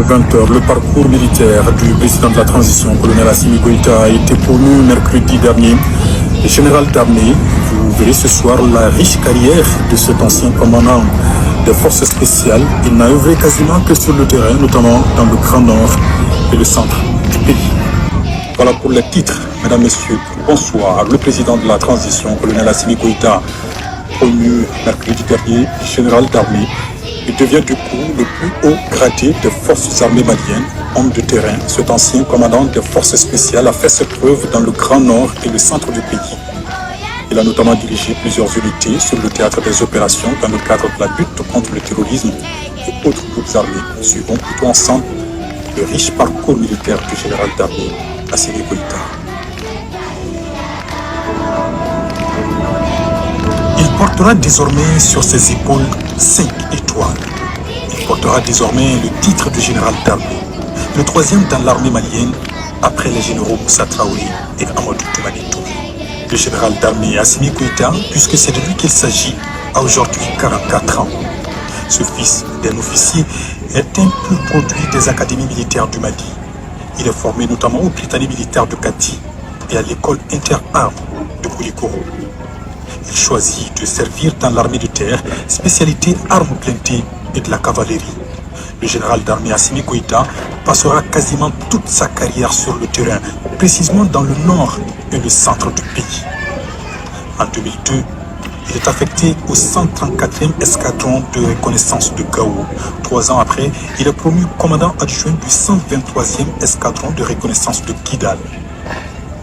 20 heures, le parcours militaire du président de la transition, colonel Assimi Goïta, a été promu mercredi dernier. Le général d'armée, vous verrez ce soir la riche carrière de cet ancien commandant des forces spéciales. Il n'a œuvré quasiment que sur le terrain, notamment dans le Grand Nord et le centre du pays. Voilà pour les titres, mesdames, messieurs. Bonsoir. Le président de la transition, colonel Assimi Goïta, promu mercredi dernier, général d'armée. Il devient du coup le plus haut gradé des forces armées maliennes, homme de terrain. Cet ancien commandant des forces spéciales a fait ses preuves dans le Grand Nord et le centre du pays. Il a notamment dirigé plusieurs unités sur le théâtre des opérations dans le cadre de la lutte contre le terrorisme et autres groupes armés. Suivons plutôt ensemble le riche parcours militaire du général d'armée Assimi Goïta. Il portera désormais sur ses épaules 5 étoiles. Il portera désormais le titre de général d'armée, le troisième dans l'armée malienne après les généraux Moussa Traoré et Amadou Toumani Touré. Le général d'armée Assimi Goïta, puisque c'est de lui qu'il s'agit, a aujourd'hui 44 ans. Ce fils d'un officier est un pur produit des académies militaires du Mali. Il est formé notamment au Britannique militaire de Kati et à l'école interarmes de Koulikoro. Il choisit de servir dans l'armée de terre, spécialité armes blindées et de la cavalerie. Le général d'armée Assimi Goïta passera quasiment toute sa carrière sur le terrain, précisément dans le nord et le centre du pays. En 2002, il est affecté au 134e escadron de reconnaissance de Gao. 3 ans après, il est promu commandant adjoint du 123e escadron de reconnaissance de Kidal.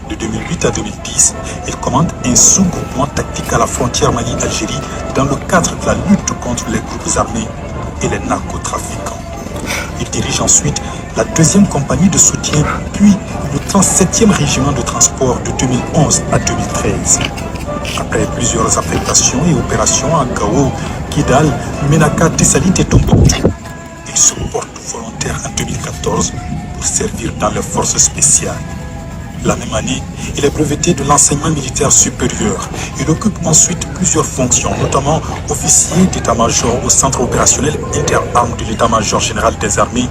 De 2008 à 2010, il commande un sous-groupement tactique à la frontière Mali-Algérie dans le cadre de la lutte contre les groupes armés et les narcotrafiquants. Il dirige ensuite la 2e compagnie de soutien, puis le 37e régiment de transport de 2011 à 2013. Après plusieurs affectations et opérations à Gao, Kidal, Menaka, Tessalit et Tombouctou, il se porte volontaire en 2014 pour servir dans les forces spéciales. La même année, il est breveté de l'enseignement militaire supérieur. Il occupe ensuite plusieurs fonctions, notamment officier d'état-major au centre opérationnel interarmes de l'état-major général des armées,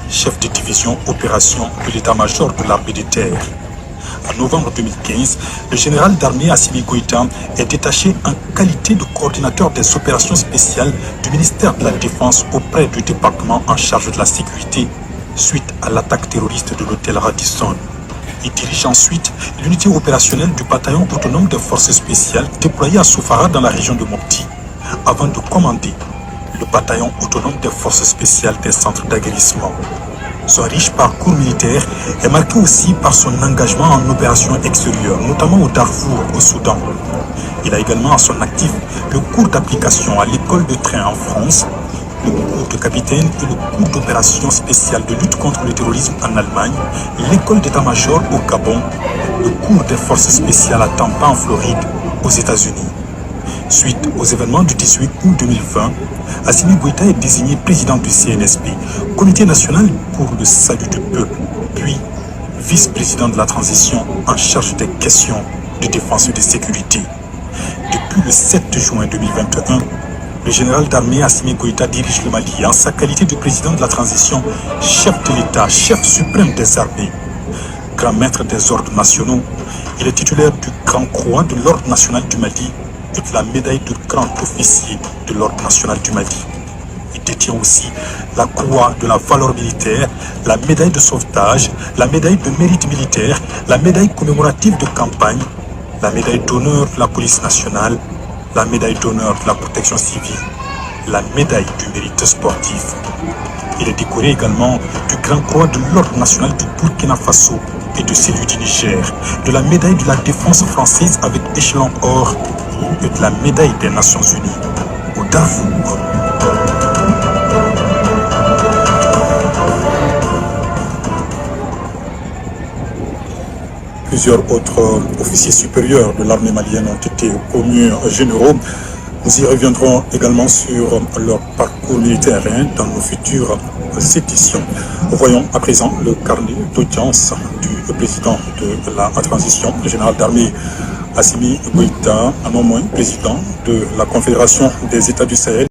chef de division opération de l'état-major de l'armée de terre. En novembre 2015, le général d'armée Assimi Goïta est détaché en qualité de coordinateur des opérations spéciales du ministère de la Défense auprès du département en charge de la sécurité suite à l'attaque terroriste de l'hôtel Radisson. Il dirige ensuite l'unité opérationnelle du bataillon autonome des forces spéciales déployé à Soufara dans la région de Mopti, avant de commander le bataillon autonome des forces spéciales des centres d'aguerrissement. Son riche parcours militaire est marqué aussi par son engagement en opérations extérieures, notamment au Darfour, au Soudan. Il a également à son actif le cours d'application à l'école de train en France, le cours de capitaine et le cours d'opération spéciale de lutte contre le terrorisme en Allemagne, l'école d'état-major au Gabon, le cours des forces spéciales à Tampa en Floride, aux États-Unis. Suite aux événements du 18 août 2020, Assimi Goïta est désigné président du CNSP, Comité national pour le salut du peuple, puis vice-président de la transition en charge des questions de défense et de sécurité. Depuis le 7 juin 2021, le général d'armée Assimi Goïta dirige le Mali en sa qualité de président de la transition, chef de l'État, chef suprême des armées, grand maître des ordres nationaux. Il est titulaire du Grand Croix de l'Ordre national du Mali et de la médaille de grand officier de l'Ordre national du Mali. Il détient aussi la Croix de la valeur militaire, la médaille de sauvetage, la médaille de mérite militaire, la médaille commémorative de campagne, la médaille d'honneur de la police nationale, la médaille d'honneur de la protection civile, la médaille du mérite sportif. Il est décoré également du Grand Croix de l'Ordre national du Burkina Faso et de celui du Niger, de la médaille de la défense française avec échelon or et de la médaille des Nations Unies au Darfour. Plusieurs autres officiers supérieurs de l'armée malienne ont été promus généraux. Nous y reviendrons également sur leur parcours militaire dans nos futures éditions. Voyons à présent le carnet d'audience du président de la transition, le général d'armée Assimi Goïta, à non moins président de la Confédération des États du Sahel.